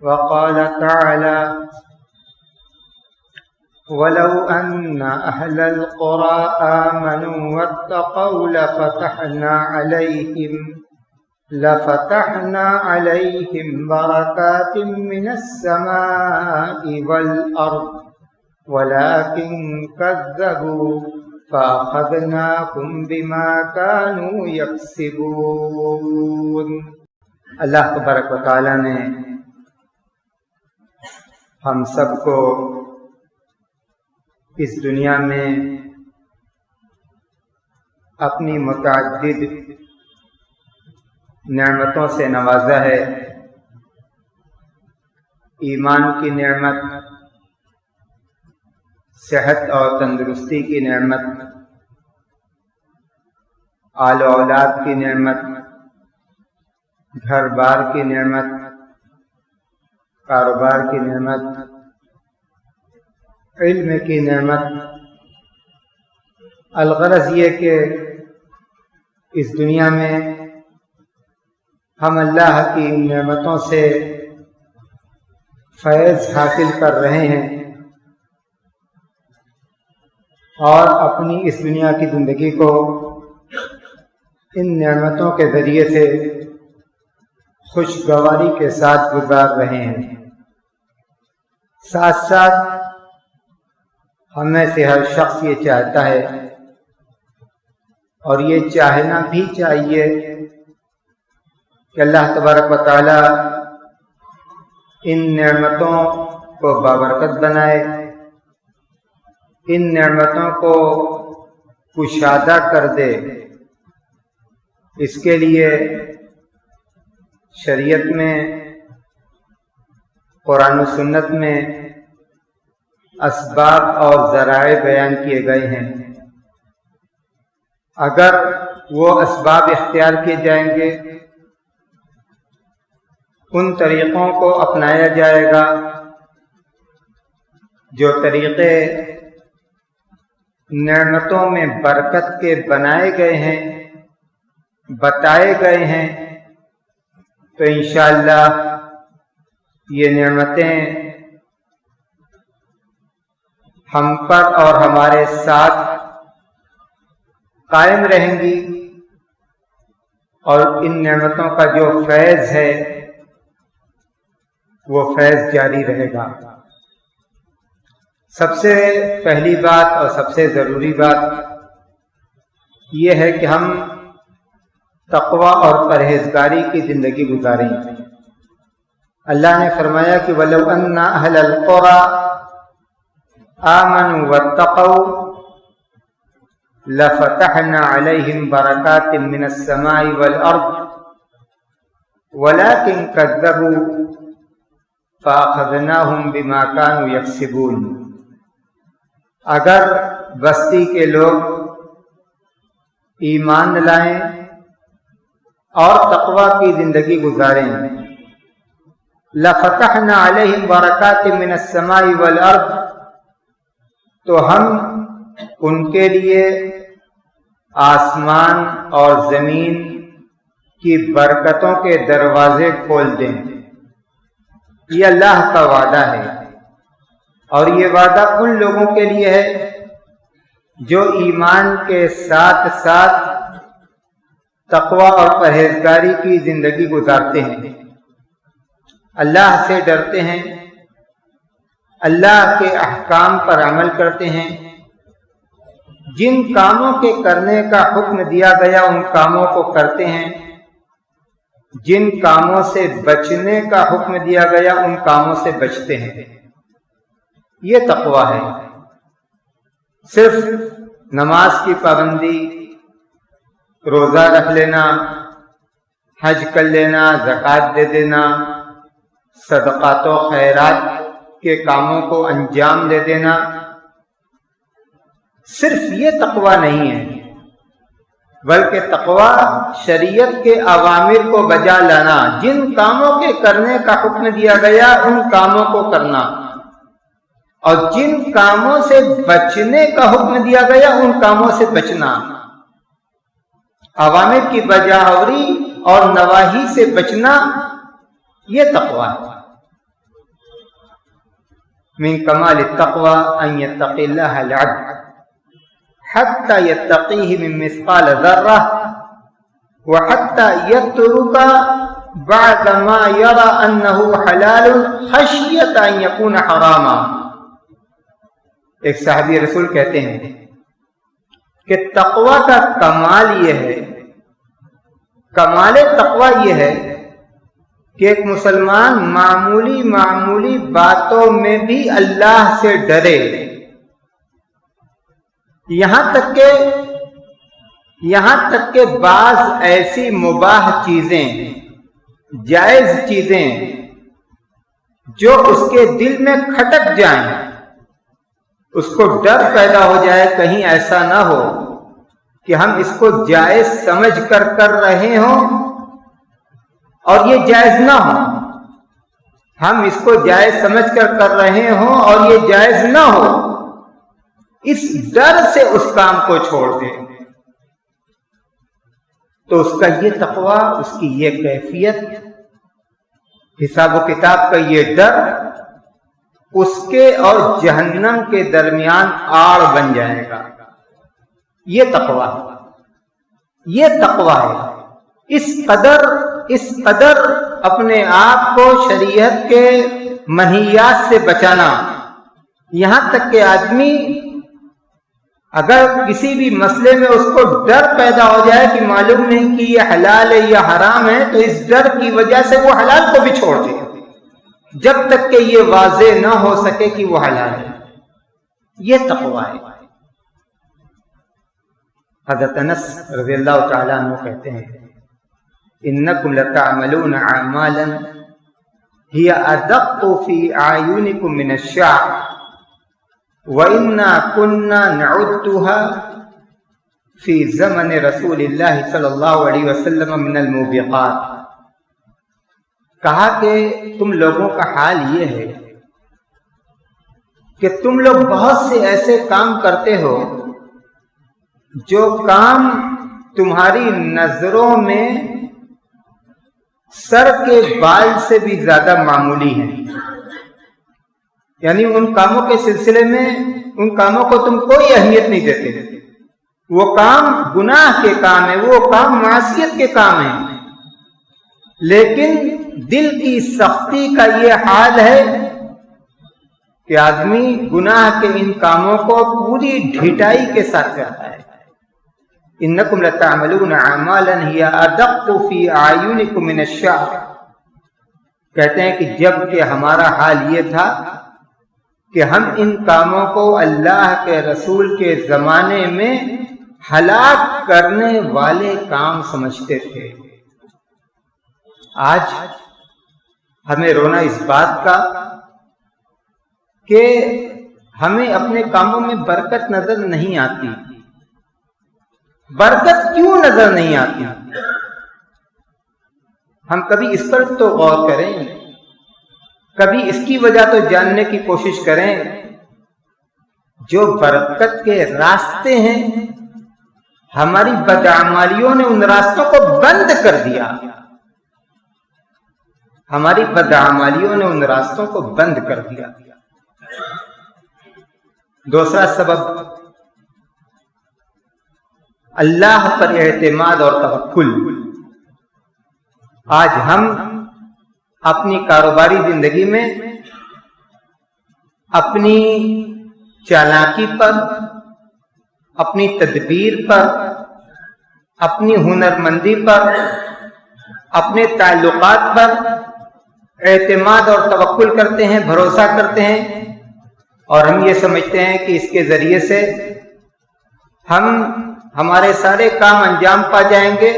وقال تعالى ولو أن أهل القرى آمنوا واتقوا لفتحنا عليهم بركات من السماء والأرض ولكن كذبوا فأخذناهم بما كانوا يكسبون۔ اللہ تبارک و تعالی نے ہم سب کو اس دنیا میں اپنی متعدد نعمتوں سے نوازا ہے۔ ایمان کی نعمت، صحت اور تندرستی کی نعمت، آل و اولاد کی نعمت، گھر بار کی نعمت، کاروبار کی نعمت، علم کی نعمت۔ الغرض یہ کہ اس دنیا میں ہم اللہ کی نعمتوں سے فیض حاصل کر رہے ہیں اور اپنی اس دنیا کی زندگی کو ان نعمتوں کے ذریعے سے خوشگواری کے ساتھ گزار رہے ہیں۔ ساتھ ساتھ ہم میں سے ہر شخص یہ چاہتا ہے اور یہ چاہنا بھی چاہیے کہ اللہ تبارک و تعالی ان نعمتوں کو بابرکت بنائے، ان نعمتوں کو کشادہ کر دے۔ اس کے لیے شریعت میں، قرآن و سنت میں اسباب اور ذرائع بیان کیے گئے ہیں۔ اگر وہ اسباب اختیار کیے جائیں گے، ان طریقوں کو اپنایا جائے گا جو طریقے نعمتوں میں برکت کے بنائے گئے ہیں، بتائے گئے ہیں، تو انشاءاللہ یہ نعمتیں ہم پر اور ہمارے ساتھ قائم رہیں گی اور ان نعمتوں کا جو فیض ہے وہ فیض جاری رہے گا۔ سب سے پہلی بات اور سب سے ضروری بات یہ ہے کہ ہم تقوی اور پرہیزگاری کی زندگی گزاریں۔ اللہ نے فرمایا کہ وَلَوْ أَنَّ أَهْلَ الْقُرَىٰ آمنوا واتقوا لفتحنا عليهم بركات من السماء والأرض ولكن كذبوا فأخذناهم بما كانوا يكسبون۔ اگر بستی کے لوگ ایمان لائیں اور تقوی کی زندگی گزاریں، لفتحنا عليهم بركات من السماء والأرض، تو ہم ان کے لیے آسمان اور زمین کی برکتوں کے دروازے کھول دیں۔ یہ اللہ کا وعدہ ہے اور یہ وعدہ ان لوگوں کے لیے ہے جو ایمان کے ساتھ ساتھ تقوی اور پرہیزگاری کی زندگی گزارتے ہیں، اللہ سے ڈرتے ہیں، اللہ کے احکام پر عمل کرتے ہیں، جن کاموں کے کرنے کا حکم دیا گیا ان کاموں کو کرتے ہیں، جن کاموں سے بچنے کا حکم دیا گیا ان کاموں سے بچتے ہیں۔ یہ تقوی ہے۔ صرف نماز کی پابندی، روزہ رکھ لینا، حج کر لینا، زکوٰۃ دے دینا، صدقات و خیرات کے کاموں کو انجام دے دینا، صرف یہ تقوی نہیں ہے، بلکہ تقوی شریعت کے اوامر کو بجا لانا، جن کاموں کے کرنے کا حکم دیا گیا ان کاموں کو کرنا، اور جن کاموں سے بچنے کا حکم دیا گیا ان کاموں سے بچنا۔ اوامر کی بجاوری اور نواہی سے بچنا، یہ تقوی ہے۔ من کمال التقوی ان یتقی اللہ العبد حتی یتقیہ من مثقال ذرہ وحتی یترک بعد ما یرى انہ حلال خشیۃ ان یکون حراما۔ ایک صحابی رسول کہتے ہیں کہ تقوی کا کمال یہ ہے، کمال تقوی یہ ہے کہ ایک مسلمان معمولی باتوں میں بھی اللہ سے ڈرے، یہاں تک کہ بعض ایسی مباح چیزیں، جائز چیزیں جو اس کے دل میں کھٹک جائیں، اس کو ڈر پیدا ہو جائے کہیں ایسا نہ ہو کہ ہم اس کو جائز سمجھ کر رہے ہوں اور یہ جائز نہ ہو، ہم اس کو جائز سمجھ کر رہے ہوں اور یہ جائز نہ ہو، اس ڈر سے اس کام کو چھوڑ دیں، تو اس کا یہ تقوی، اس کی یہ کیفیت، حساب و کتاب کا یہ ڈر اس کے اور جہنم کے درمیان آڑ بن جائے گا۔ یہ تقوی ہے۔ اس قدر اپنے آپ کو شریعت کے منہیات سے بچانا، یہاں تک کہ آدمی اگر کسی بھی مسئلے میں اس کو ڈر پیدا ہو جائے کہ معلوم نہیں کہ یہ حلال ہے یا حرام ہے، تو اس ڈر کی وجہ سے وہ حلال کو بھی چھوڑ دے جب تک کہ یہ واضح نہ ہو سکے کہ وہ حلال ہے۔ یہ تقوی ہے۔ حضرت انس رضی اللہ تعالیٰ عنہ کہتے ہیں انکم لتعملون اعمالا ہی ادق فی اعینکم من الشعر وَإِنَّا كُنَّا نَعُدُّهَا فِي زَمَنِ رسول اللہ صلی اللہ علیہ وسلم من الموبقات۔ کہا کہ تم لوگوں کا حال یہ ہے کہ تم لوگ بہت سے ایسے کام کرتے ہو جو کام تمہاری نظروں میں سر کے بال سے بھی زیادہ معمولی ہیں، یعنی ان کاموں کے سلسلے میں ان کاموں کو تم کوئی اہمیت نہیں دیتے، وہ کام گناہ کے کام ہے، وہ کام معصیت کے کام ہیں، لیکن دل کی سختی کا یہ حال ہے کہ آدمی گناہ کے ان کاموں کو پوری ڈھٹائی کے ساتھ کرتا ہے۔ انکم لتعملون اعمالا ہی ادق فی اعینکم من الشعر، کہتے ہیں کہ جب کہ ہمارا حال یہ تھا کہ ہم ان کاموں کو اللہ کے رسول کے زمانے میں ہلاک کرنے والے کام سمجھتے تھے۔ آج ہمیں رونا اس بات کا کہ ہمیں اپنے کاموں میں برکت نظر نہیں آتی۔ برکت کیوں نظر نہیں آتی؟ ہم کبھی اس پر تو غور کریں، کبھی اس کی وجہ تو جاننے کی کوشش کریں۔ جو برکت کے راستے ہیں، ہماری بدعمالیوں نے ان راستوں کو بند کر دیا، ہماری بدعمالیوں نے ان راستوں کو بند کر دیا۔ دوسرا سبب اللہ پر اعتماد اور توکل۔ آج ہم اپنی کاروباری زندگی میں اپنی چالاکی پر، اپنی تدبیر پر، اپنی ہنرمندی پر، اپنے تعلقات پر اعتماد اور توکل کرتے ہیں، بھروسہ کرتے ہیں، اور ہم یہ سمجھتے ہیں کہ اس کے ذریعے سے ہم ہمارے سارے کام انجام پا جائیں گے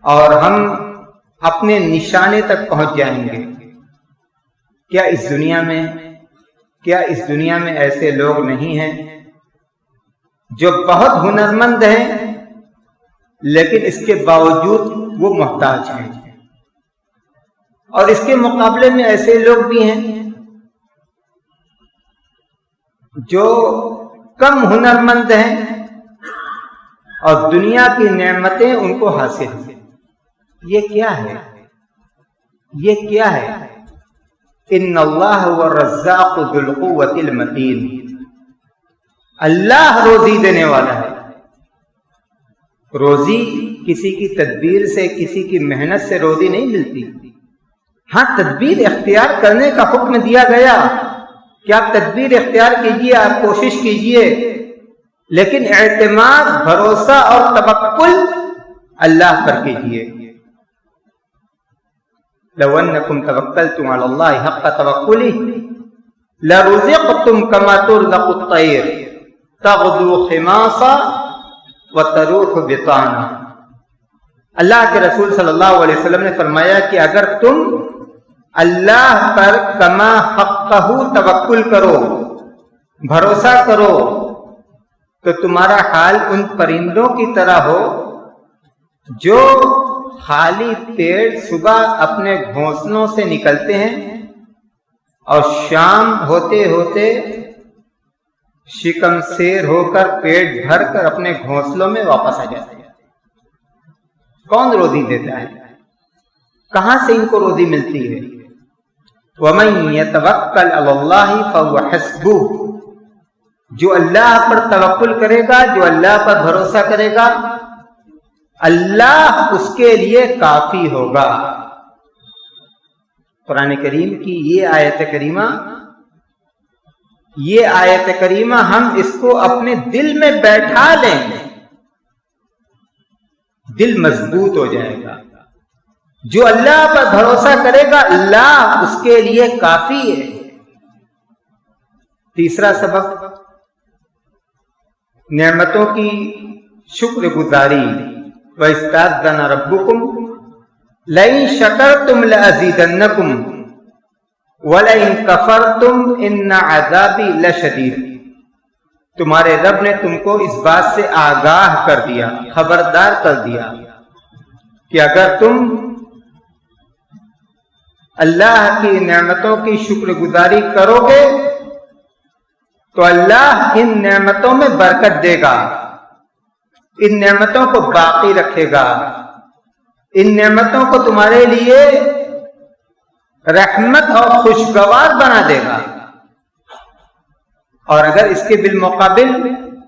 اور ہم اپنے نشانے تک پہنچ جائیں گے۔ کیا اس دنیا میں ایسے لوگ نہیں ہیں جو بہت ہنرمند ہیں لیکن اس کے باوجود وہ محتاج ہیں؟ اور اس کے مقابلے میں ایسے لوگ بھی ہیں جو کم ہنرمند ہیں اور دنیا کی نعمتیں ان کو حاصل ہیں۔ یہ کیا ہے؟ ان اللہ هو الرزاق ذو القوۃ المتین، اللہ روزی دینے والا ہے۔ روزی کسی کی تدبیر سے، کسی کی محنت سے روزی نہیں ملتی۔ ہاں، تدبیر اختیار کرنے کا حکم دیا گیا کہ آپ تدبیر اختیار کیجئے، آپ کوشش کیجئے، لیکن اعتماد، بھروسہ اور توکل اللہ پر کیجئے۔ لو انکم توکلتم علی اللہ حق توکلہ لرزقتم کما ترزق الطیر تغدو خماصا وتروح بطانا۔ اللہ کے رسول صلی اللہ علیہ وسلم نے فرمایا کہ اگر تم اللہ پر کما حقہ توکل کرو، بھروسہ کرو، تو تمہارا حال ان پرندوں کی طرح ہو جو خالی پیٹ صبح اپنے گھونسلوں سے نکلتے ہیں اور شام ہوتے ہوتے شکم سیر ہو کر پیٹ بھر کر اپنے گھونسلوں میں واپس آ جاتے ہیں۔ کون روزی دیتا ہے؟ کہاں سے ان کو روزی ملتی ہے؟ وَمَن يَتَوَكَّلْ عَلَى اللَّهِ فَهُوَ حَسْبُهُ، جو اللہ پر توکل کرے گا، جو اللہ پر بھروسہ کرے گا، اللہ اس کے لیے کافی ہوگا۔ قرآن کریم کی یہ آیت کریمہ ہم اس کو اپنے دل میں بیٹھا لیں، دل مضبوط ہو جائے گا۔ جو اللہ پر بھروسہ کرے گا، اللہ اس کے لیے کافی ہے۔ تیسرا سبق، نعمتوں کی شکر گزاری۔ وَإِذْ رَبُّكُمْ لَئِن شَكَرْتُمْ لَأَزِيدَنَّكُمْ وَلَئِن كَفَرْتُمْ إِنَّ عَذَابِي لَشَدِيدٌ۔ تمہارے رب نے تم کو اس بات سے آگاہ کر دیا، خبردار کر دیا کہ اگر تم اللہ کی نعمتوں کی شکر گزاری کرو گے تو اللہ ان نعمتوں میں برکت دے گا، ان نعمتوں کو باقی رکھے گا، ان نعمتوں کو تمہارے لیے رحمت اور خوشگوار بنا دے گا۔ اور اگر اس کے بالمقابل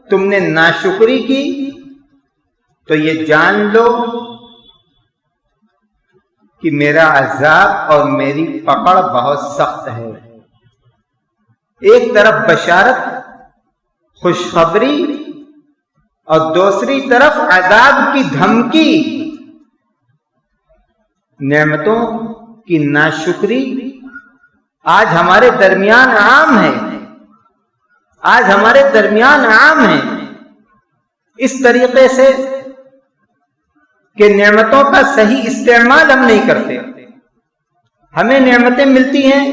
تم نے ناشکری کی تو یہ جان لو کہ میرا عذاب اور میری پکڑ بہت سخت ہے۔ ایک طرف بشارت، خوشخبری، اور دوسری طرف عذاب کی دھمکی۔ نعمتوں کی ناشکری آج ہمارے درمیان عام ہے، آج ہمارے درمیان عام ہے، اس طریقے سے کہ نعمتوں کا صحیح استعمال ہم نہیں کرتے۔ ہمیں نعمتیں ملتی ہیں،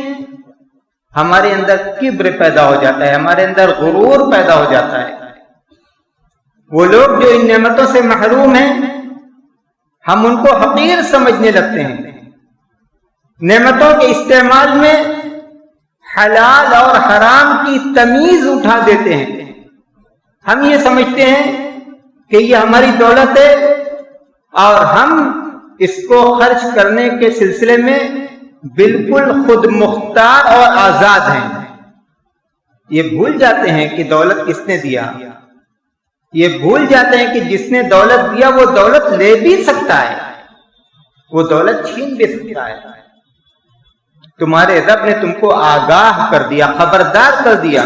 ہمارے اندر کبر پیدا ہو جاتا ہے، ہمارے اندر غرور پیدا ہو جاتا ہے۔ وہ لوگ جو ان نعمتوں سے محروم ہیں، ہم ان کو حقیر سمجھنے لگتے ہیں۔ نعمتوں کے استعمال میں حلال اور حرام کی تمیز اٹھا دیتے ہیں۔ ہم یہ سمجھتے ہیں کہ یہ ہماری دولت ہے اور ہم اس کو خرچ کرنے کے سلسلے میں بالکل خود مختار اور آزاد ہیں۔ یہ بھول جاتے ہیں کہ دولت کس نے دیا، یہ بھول جاتے ہیں کہ جس نے دولت دیا وہ دولت لے بھی سکتا ہے، وہ دولت چھین بھی سکتا ہے۔ تمہارے رب نے تم کو آگاہ کر دیا، خبردار کر دیا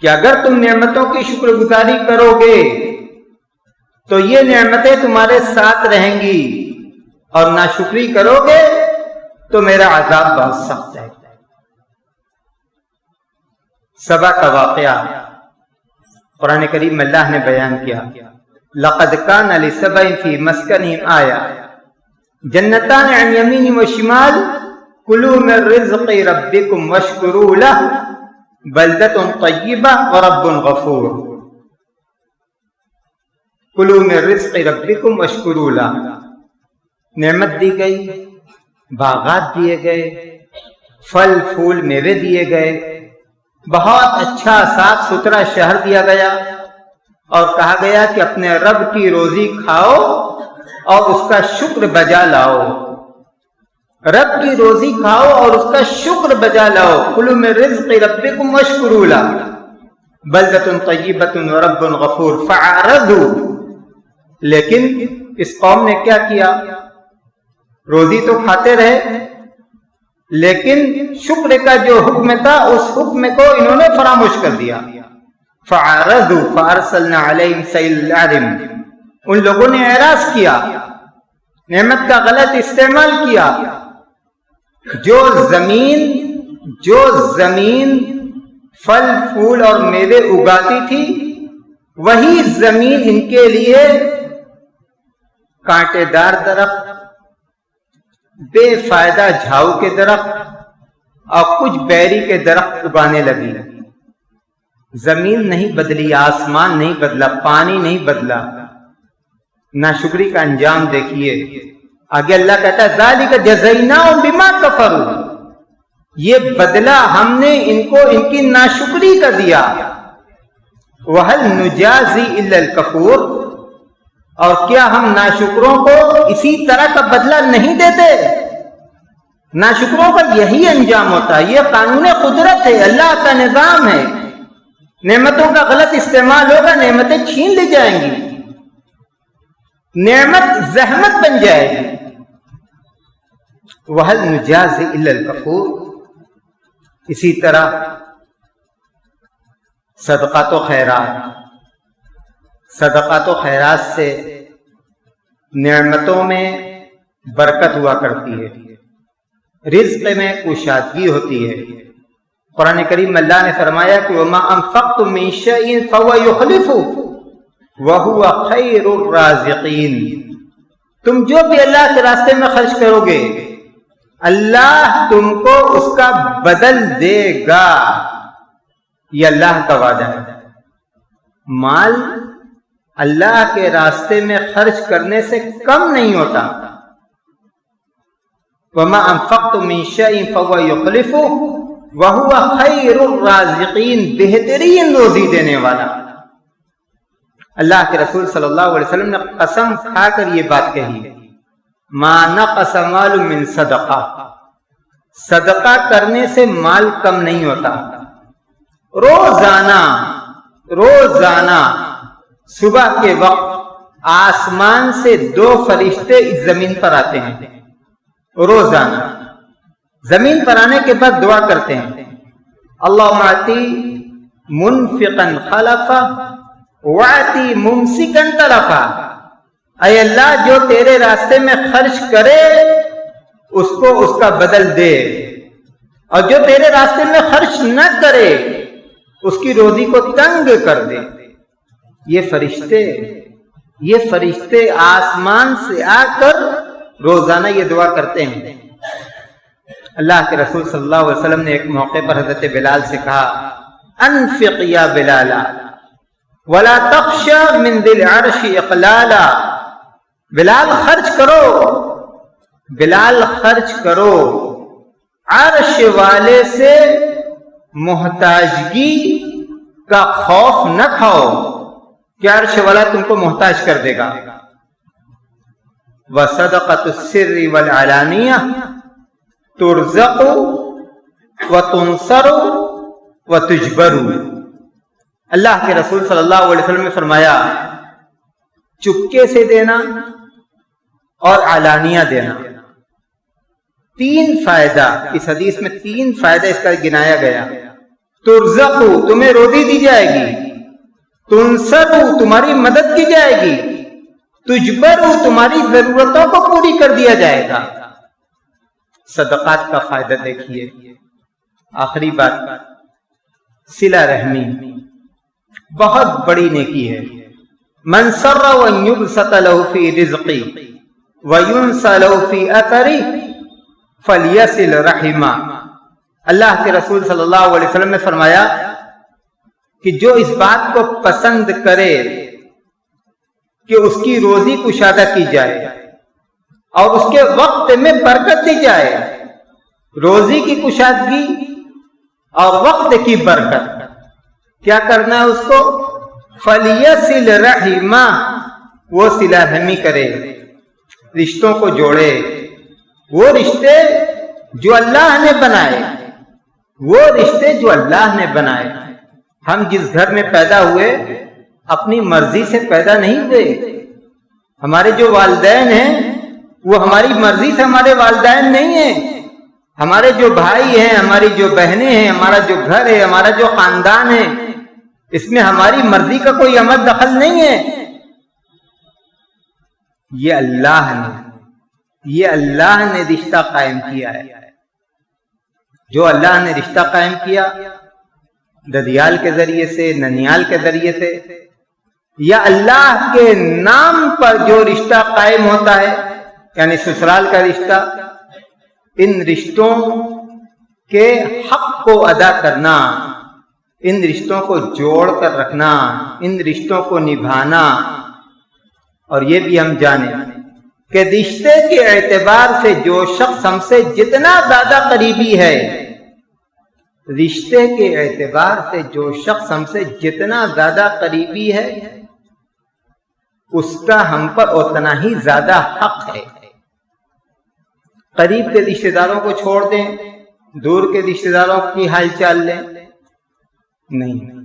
کہ اگر تم نعمتوں کی شکر گزاری کرو گے تو یہ نعمتیں تمہارے ساتھ رہیں گی، اور ناشکری کرو گے تو میرا عذاب بہت سخت ہے۔ سبا کا واقعہ قرآن کریم میں اللہ نے بیان کیا، لقد کان لسبع فی مسکنہم آیہ جنتان عن یمین و شمال کلوا من رزق ربکم واشکروا لہ بلدۃ طیبہ ورب غفور۔ کلوا من رزق ربکم واشکروا لہ، نعمت دی گئی، باغات دیے گئے، پھل پھول میوے دیے گئے، بہت اچھا صاف ستھرا شہر دیا گیا، اور کہا گیا کہ اپنے رب کی روزی کھاؤ اور اس کا شکر بجا لاؤ۔ رب کی روزی کھاؤ اور اس کا شکر بجا لاؤ. کلوا من رزق ربکم واشکروا لہ بلدۃ طیبۃ ورب غفور. فاعرضوا، لیکن اس قوم نے کیا کیا؟ روزی تو کھاتے رہے لیکن شکر کا جو حکم تھا اس حکم کو انہوں نے فراموش کر دیا. فاعرضوا فارسلنا علیہم سیل العرم، ان لوگوں نے اعراض کیا، نعمت کا غلط استعمال کیا. جو زمین پھل پھول اور میوے اگاتی تھی وہی زمین ان کے لیے کانٹے دار درخت، بے فائدہ جھاؤ کے درخت اور کچھ بیری کے درخت اگانے لگی. زمین نہیں بدلی، آسمان نہیں بدلا، پانی نہیں بدلا. ناشکری کا انجام دیکھیے. آگے اللہ کہتا ہے ذالک جزیناہم بما کفروا، یہ بدلہ ہم نے ان کو ان کی ناشکری کا دیا. وہل نجازی الا الکفور، اور کیا ہم ناشکروں کو اسی طرح کا بدلہ نہیں دیتے؟ ناشکروں کا یہی انجام ہوتا ہے. یہ قانون قدرت ہے، اللہ کا نظام ہے. نعمتوں کا غلط استعمال ہوگا، نعمتیں چھین لی جائیں گی، نعمت زحمت بن جائے گی. وَهَلْ نُجَازِي إِلَّا الْكَفُورِ. اسی طرح صدقات و خیرات سے نعمتوں میں برکت ہوا کرتی ہے، رزق میں کشادگی ہوتی ہے. قرآن کریم میں اللہ نے فرمایا کہ وَمَا أَنفَقْتُم مِّن شَيْءٍ فَهُوَ يُخْلِفُهُ وَهُوَ خَيْرُ الرَّازِقِينَ. تم جو بھی اللہ کے راستے میں خرچ کرو گے اللہ تم کو اس کا بدل دے گا. یہ اللہ کا وعدہ ہے. مال اللہ کے راستے میں خرچ کرنے سے کم نہیں ہوتا. وَمَا أَنفَقْتُم مِّن شَيْءٍ فَهُوَ يُخْلِفُهُ وَهُوَ خَيْرُ الرَّازِقِينَ، بہترین روزی دینے والا. اللہ کے رسول صلی اللہ علیہ وسلم نے قسم کھا کر یہ بات کہی ہے ما نقص مال من صدقہ، صدقہ کرنے سے مال کم نہیں ہوتا. روزانہ صبح کے وقت آسمان سے 2 فرشتے اس زمین پر آتے ہیں. روزانہ زمین پر آنے کے بعد دعا کرتے ہیں اللہم آتی منفقا خلفا وآتی ممسکا تلفا. اے اللہ جو تیرے راستے میں خرچ کرے اس کو اس کا بدل دے، اور جو تیرے راستے میں خرچ نہ کرے اس کی روزی کو تنگ کر دے. یہ فرشتے آسمان سے آ کر روزانہ یہ دعا کرتے ہیں. اللہ کے رسول صلی اللہ علیہ وسلم نے ایک موقع پر حضرت بلال سے کہا انفق یا بلال ولا تخش من ذی العرش اقلالا. بلال خرچ کرو عرش والے سے محتاجگی کا خوف نہ کھاؤ کہ عرش والا تم کو محتاج کر دے گا. وصدقۃ السر والعلانیہ ترزق وتنصر وتجبر. اللہ کے رسول صلی اللہ علیہ وسلم نے فرمایا چپکے سے دینا اور علانیہ دینا. 3 فائدہ اس حدیث میں 3 فائدہ اس کا گنایا گیا. ترزق تمہیں روزی دی جائے گی، تنصر تمہاری مدد کی جائے گی، تجبر تمہاری ضرورتوں کو پوری کر دیا جائے گا. صدقات کا فائدہ دیکھیے. آخری بات صلہ رحمی بہت بڑی نیکی ہے. من سر وان یبسط له فی رزقی وینسى له فی اثری فلیصل رحمہ. اللہ کے رسول صلی اللہ علیہ وسلم نے فرمایا کہ جو اس بات کو پسند کرے کہ اس کی روزی کشادہ کی جائے اور اس کے وقت میں برکت دی جائے، روزی کی کشادگی اور وقت کی برکت، کیا کرنا ہے اس کو؟ فَلْيَصِلْ رَحِمَهُ، وہ صلہ رحمی کرے، رشتوں کو جوڑے، وہ رشتے جو اللہ نے بنائے، وہ رشتے جو اللہ نے بنائے۔ ہم جس گھر میں پیدا ہوئے اپنی مرضی سے پیدا نہیں ہوئے۔ ہمارے جو والدین ہیں وہ ہماری مرضی سے ہمارے والدین نہیں ہیں۔ ہمارے جو بھائی ہیں، ہماری جو بہنیں ہیں، ہمارا جو گھر ہے، ہمارا جو خاندان ہے، اس میں ہماری مرضی کا کوئی عمل دخل نہیں ہے۔ یہ اللہ نے رشتہ قائم کیا ہے۔ جو اللہ نے رشتہ قائم کیا ددیال کے ذریعے سے، ننیال کے ذریعے سے، یا اللہ کے نام پر جو رشتہ قائم ہوتا ہے، یعنی سسرال کا رشتہ، ان رشتوں کے حق کو ادا کرنا، ان رشتوں کو جوڑ کر رکھنا، ان رشتوں کو نبھانا۔ اور یہ بھی ہم جانیں کہ رشتے کے اعتبار سے جو شخص ہم سے جتنا زیادہ قریبی ہے، رشتے کے اعتبار سے جو شخص ہم سے جتنا زیادہ قریبی ہے، اس کا ہم پر اتنا ہی زیادہ حق ہے۔ قریب کے رشتہ داروں کو چھوڑ دیں، دور کے رشتہ داروں کی حال چال لیں، نہیں،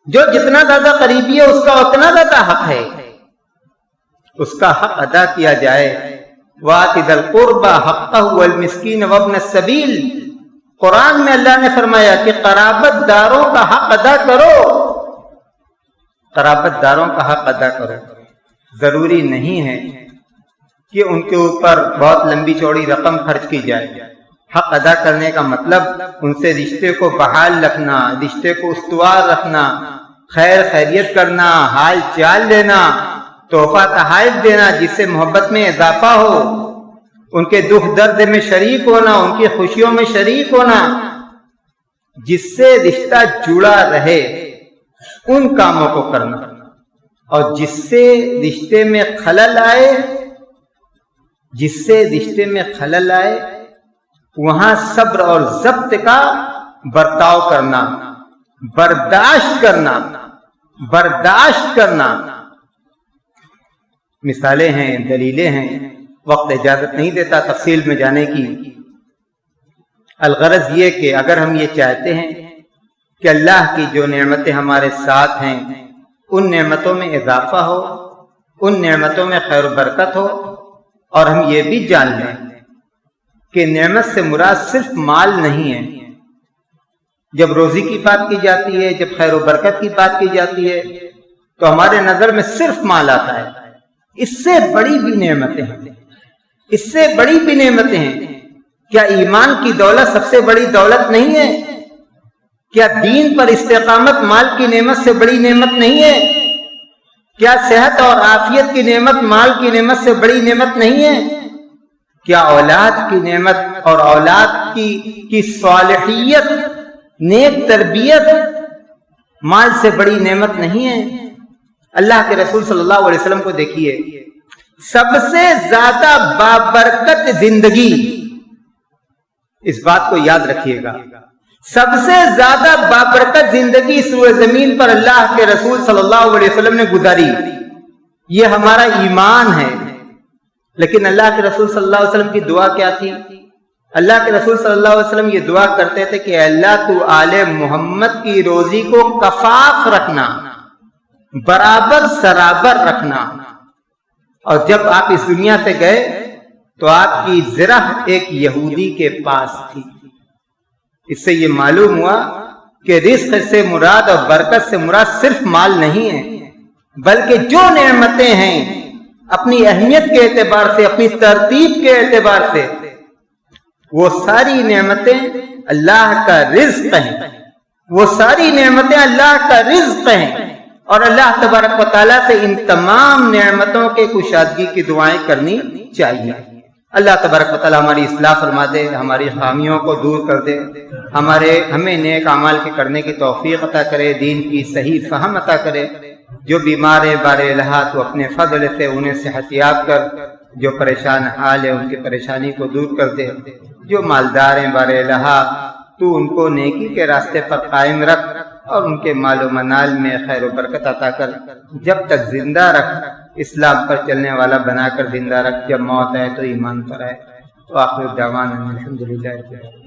جو جتنا زیادہ قریبی ہے اس کا اتنا زیادہ حق ہے، اس کا حق ادا کیا جائے۔ وَآتِ ذِی الْقُرْبَىٰ حَقَّهُ وَالْمِسْكِینَ وَابْنَ السَّبِیلِ، قرآن میں اللہ نے فرمایا کہ قرابت داروں کا حق ادا کرو، قرابت داروں کا حق ادا کرو۔ ضروری نہیں ہے کہ ان کے اوپر بہت لمبی چوڑی رقم خرچ کی جائے۔ حق ادا کرنے کا مطلب ان سے رشتے کو بحال رکھنا، رشتے کو استوار رکھنا، خیر خیریت کرنا، حال چال لینا، تحفہ تحائف دینا جس سے محبت میں اضافہ ہو، ان کے دکھ درد میں شریک ہونا، ان کی خوشیوں میں شریک ہونا، جس سے رشتہ جڑا رہے، ان کاموں کو کرنا۔ اور جس سے رشتے میں خلل آئے، جس سے رشتے میں خلل آئے، وہاں صبر اور ضبط کا برتاؤ کرنا، برداشت کرنا۔ مثالیں ہیں، دلیلیں ہیں، وقت اجازت نہیں دیتا تفصیل میں جانے کی۔ الغرض یہ کہ اگر ہم یہ چاہتے ہیں کہ اللہ کی جو نعمتیں ہمارے ساتھ ہیں ان نعمتوں میں اضافہ ہو، ان نعمتوں میں خیر و برکت ہو، اور ہم یہ بھی جان لیں کہ نعمت سے مراد صرف مال نہیں ہے۔ جب روزی کی بات کی جاتی ہے، جب خیر و برکت کی بات کی جاتی ہے تو ہمارے نظر میں صرف مال آتا ہے۔ اس سے بڑی بھی نعمتیں ہیں۔ کیا ایمان کی دولت سب سے بڑی دولت نہیں ہے؟ کیا دین پر استقامت مال کی نعمت سے بڑی نعمت نہیں ہے؟ کیا صحت اور عافیت کی نعمت مال کی نعمت سے بڑی نعمت نہیں ہے؟ کیا اولاد کی نعمت اور اولاد کی صالحیت، نیک تربیت مال سے بڑی نعمت نہیں ہے؟ اللہ کے رسول صلی اللہ علیہ وسلم کو دیکھیے، سب سے زیادہ بابرکت زندگی، اس بات کو یاد رکھیے گا، سب سے زیادہ بابرکت زندگی سوئے زمین پر اللہ کے رسول صلی اللہ علیہ وسلم نے گزاری۔ یہ ہمارا ایمان ہے۔ لیکن اللہ کے رسول صلی اللہ علیہ وسلم کی دعا کیا تھی؟ اللہ کے رسول صلی اللہ علیہ وسلم یہ دعا کرتے تھے کہ اللہ تو آل محمد کی روزی کو کفاف رکھنا، برابر سرابر رکھنا۔ اور جب آپ اس دنیا سے گئے تو آپ کی زرہ ایک یہودی کے پاس تھی۔ اس سے یہ معلوم ہوا کہ رزق سے مراد اور برکت سے مراد صرف مال نہیں ہے، بلکہ جو نعمتیں ہیں اپنی اہمیت کے اعتبار سے، اپنی ترتیب کے اعتبار سے، وہ ساری نعمتیں اللہ کا رزق ہیں، وہ ساری نعمتیں اللہ کا رزق ہیں۔ اور اللہ تبارک و تعالیٰ سے ان تمام نعمتوں کے کشادگی کی دعائیں کرنی چاہیے۔ اللہ تبارک و تعالیٰ ہماری اصلاح فرما دے، ہماری خامیوں کو دور کر دے، ہمیں نیک اعمال کے کرنے کی توفیق عطا کرے، دین کی صحیح فہم عطا کرے۔ جو بیمار ہیں بار الہ تو اپنے فضل سے انہیں صحت یاب کر، جو پریشان حال ہے ان کی پریشانی کو دور کر دے، جو مالدار ہیں بار الہ تو ان کو نیکی کے راستے پر قائم رکھ اور ان کے مال و منال میں خیر و برکت عطا کر، جب تک زندہ رکھ، اسلام پر چلنے والا بنا کر زندہ رکھ، جب موت آئے تو ایمان پر آئے۔ وآخر دعوانا الحمد للہ.